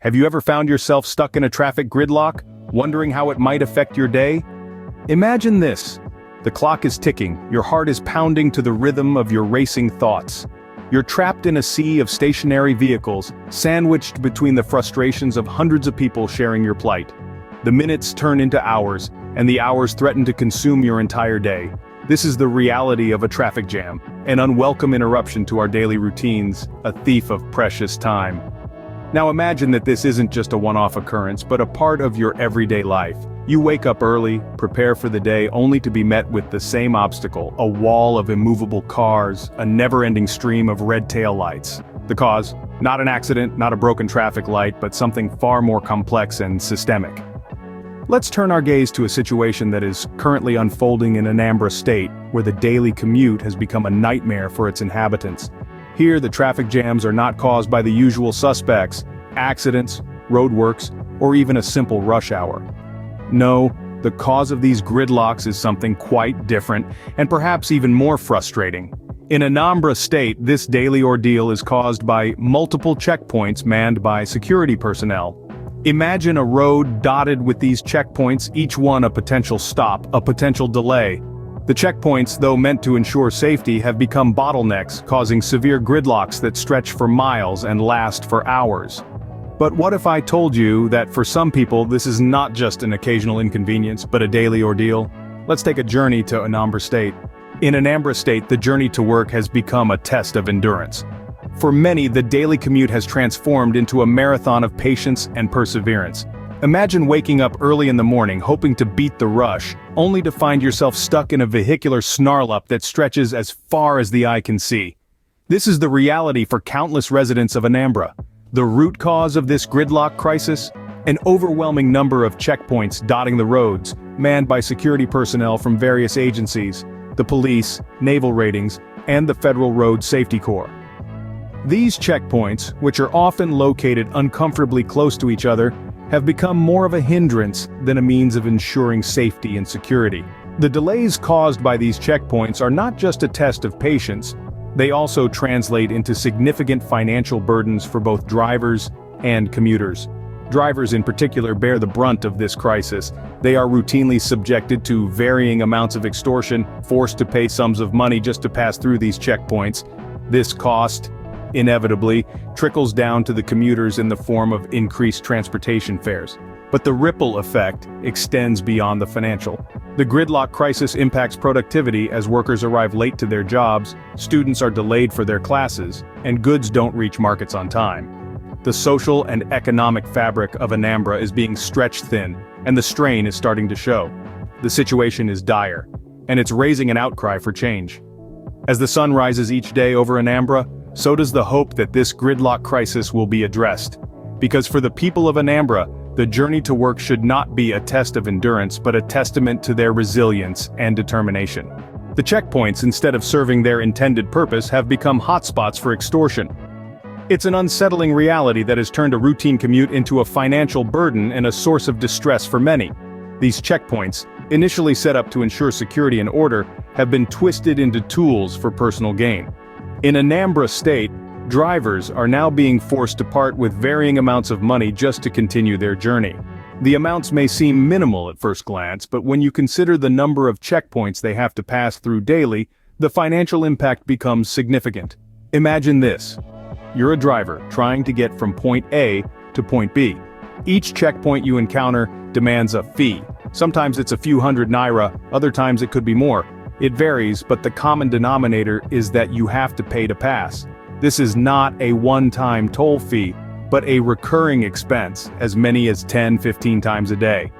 Have you ever found yourself stuck in a traffic gridlock, wondering how it might affect your day? Imagine this. The clock is ticking, your heart is pounding to the rhythm of your racing thoughts. You're trapped in a sea of stationary vehicles, sandwiched between the frustrations of hundreds of people sharing your plight. The minutes turn into hours, and the hours threaten to consume your entire day. This is the reality of a traffic jam, an unwelcome interruption to our daily routines, a thief of precious time. Now imagine that this isn't just a one-off occurrence, but a part of your everyday life. You wake up early, prepare for the day, only to be met with the same obstacle, a wall of immovable cars, a never-ending stream of red tail lights. The cause? Not an accident, not a broken traffic light, but something far more complex and systemic. Let's turn our gaze to a situation that is currently unfolding in Anambra State, where the daily commute has become a nightmare for its inhabitants. Here, the traffic jams are not caused by the usual suspects, accidents, roadworks, or even a simple rush hour. No, the cause of these gridlocks is something quite different, and perhaps even more frustrating. In Anambra State, this daily ordeal is caused by multiple checkpoints manned by security personnel. Imagine a road dotted with these checkpoints, each one a potential stop, a potential delay. The checkpoints, though meant to ensure safety, have become bottlenecks, causing severe gridlocks that stretch for miles and last for hours. But what if I told you that for some people this is not just an occasional inconvenience, but a daily ordeal? Let's take a journey to Anambra State. In Anambra State, the journey to work has become a test of endurance. For many, the daily commute has transformed into a marathon of patience and perseverance. Imagine waking up early in the morning hoping to beat the rush, only to find yourself stuck in a vehicular snarl-up that stretches as far as the eye can see. This is the reality for countless residents of Anambra. The root cause of this gridlock crisis? An overwhelming number of checkpoints dotting the roads, manned by security personnel from various agencies, the police, naval ratings, and the Federal Road Safety Corps. These checkpoints, which are often located uncomfortably close to each other, have become more of a hindrance than a means of ensuring safety and security. The delays caused by these checkpoints are not just a test of patience, they also translate into significant financial burdens for both drivers and commuters. Drivers in particular bear the brunt of this crisis. They are routinely subjected to varying amounts of extortion, forced to pay sums of money just to pass through these checkpoints. This cost, inevitably, trickles down to the commuters in the form of increased transportation fares. But the ripple effect extends beyond the financial. The gridlock crisis impacts productivity as workers arrive late to their jobs, students are delayed for their classes, and goods don't reach markets on time. The social and economic fabric of Anambra is being stretched thin, and the strain is starting to show. The situation is dire, and it's raising an outcry for change. As the sun rises each day over Anambra, so does the hope that this gridlock crisis will be addressed. Because for the people of Anambra, the journey to work should not be a test of endurance but a testament to their resilience and determination. The checkpoints, instead of serving their intended purpose, have become hotspots for extortion. It's an unsettling reality that has turned a routine commute into a financial burden and a source of distress for many. These checkpoints, initially set up to ensure security and order, have been twisted into tools for personal gain. In Anambra State, drivers are now being forced to part with varying amounts of money just to continue their journey. The amounts may seem minimal at first glance, but when you consider the number of checkpoints they have to pass through daily, the financial impact becomes significant. Imagine this. You're a driver trying to get from point A to point B. Each checkpoint you encounter demands a fee. Sometimes it's a few hundred naira, other times it could be more. It varies, but the common denominator is that you have to pay to pass. This is not a one-time toll fee, but a recurring expense, as many as 10-15 times a day.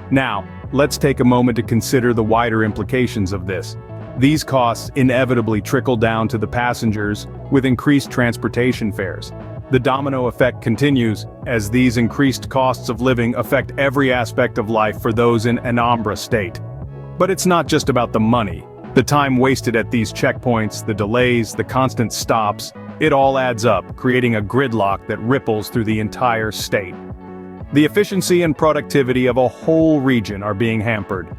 Now, let's take a moment to consider the wider implications of this. These costs inevitably trickle down to the passengers with increased transportation fares. The domino effect continues, as these increased costs of living affect every aspect of life for those in Anambra State. But it's not just about the money. The time wasted at these checkpoints, the delays, the constant stops, it all adds up, creating a gridlock that ripples through the entire state. The efficiency and productivity of a whole region are being hampered.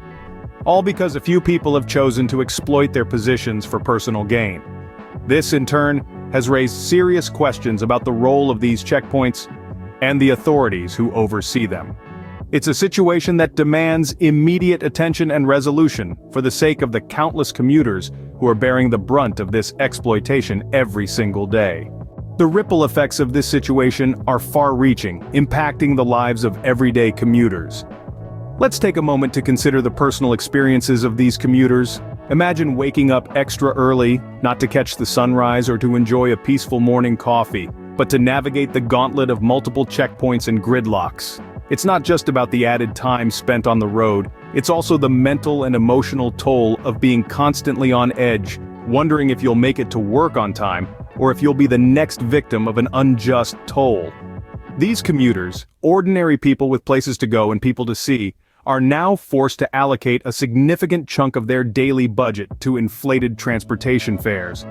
All because a few people have chosen to exploit their positions for personal gain. This, in turn, has raised serious questions about the role of these checkpoints and the authorities who oversee them. It's a situation that demands immediate attention and resolution for the sake of the countless commuters who are bearing the brunt of this exploitation every single day. The ripple effects of this situation are far-reaching, impacting the lives of everyday commuters. Let's take a moment to consider the personal experiences of these commuters. Imagine waking up extra early, not to catch the sunrise or to enjoy a peaceful morning coffee, but to navigate the gauntlet of multiple checkpoints and gridlocks. It's not just about the added time spent on the road, it's also the mental and emotional toll of being constantly on edge, wondering if you'll make it to work on time, or if you'll be the next victim of an unjust toll. These commuters, ordinary people with places to go and people to see, are now forced to allocate a significant chunk of their daily budget to inflated transportation fares.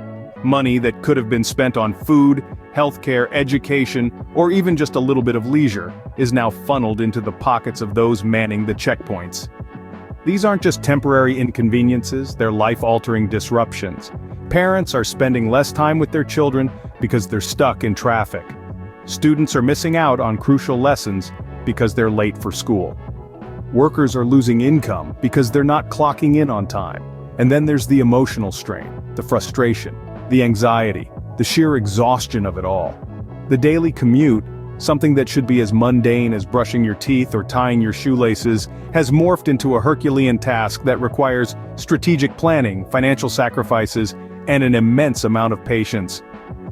Money that could have been spent on food, healthcare, education, or even just a little bit of leisure, is now funneled into the pockets of those manning the checkpoints. These aren't just temporary inconveniences, they're life-altering disruptions. Parents are spending less time with their children because they're stuck in traffic. Students are missing out on crucial lessons because they're late for school. Workers are losing income because they're not clocking in on time. And then there's the emotional strain, the frustration, the anxiety, the sheer exhaustion of it all. The daily commute, something that should be as mundane as brushing your teeth or tying your shoelaces, has morphed into a Herculean task that requires strategic planning, financial sacrifices, and an immense amount of patience.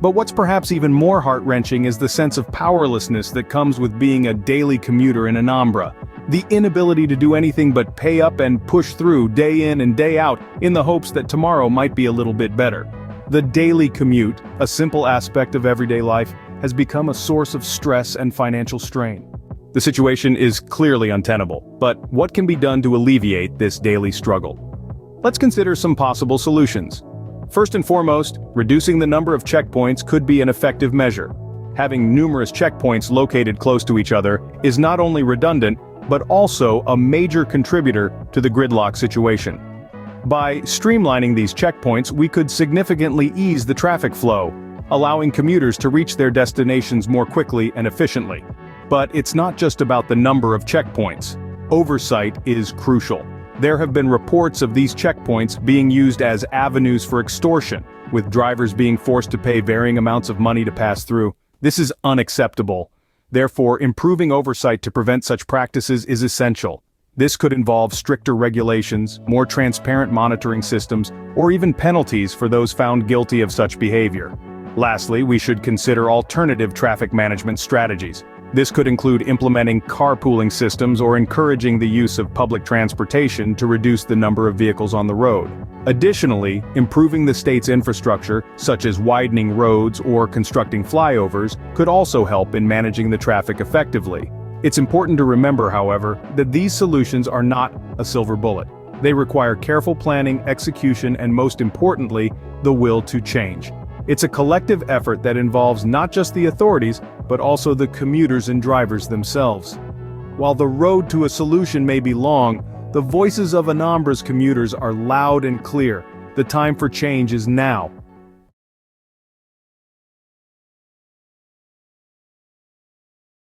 But what's perhaps even more heart-wrenching is the sense of powerlessness that comes with being a daily commuter in Anambra. The inability to do anything but pay up and push through day in and day out in the hopes that tomorrow might be a little bit better. The daily commute, a simple aspect of everyday life, has become a source of stress and financial strain. The situation is clearly untenable, but what can be done to alleviate this daily struggle? Let's consider some possible solutions. First and foremost, reducing the number of checkpoints could be an effective measure. Having numerous checkpoints located close to each other is not only redundant, but also a major contributor to the gridlock situation. By streamlining these checkpoints, we could significantly ease the traffic flow, allowing commuters to reach their destinations more quickly and efficiently. But it's not just about the number of checkpoints. Oversight is crucial. There have been reports of these checkpoints being used as avenues for extortion, with drivers being forced to pay varying amounts of money to pass through. This is unacceptable. Therefore, improving oversight to prevent such practices is essential. This could involve stricter regulations, more transparent monitoring systems, or even penalties for those found guilty of such behavior. Lastly, we should consider alternative traffic management strategies. This could include implementing carpooling systems or encouraging the use of public transportation to reduce the number of vehicles on the road. Additionally, improving the state's infrastructure, such as widening roads or constructing flyovers, could also help in managing the traffic effectively. It's important to remember, however, that these solutions are not a silver bullet. They require careful planning, execution, and most importantly, the will to change. It's a collective effort that involves not just the authorities, but also the commuters and drivers themselves. While the road to a solution may be long, the voices of Anambra's commuters are loud and clear. The time for change is now.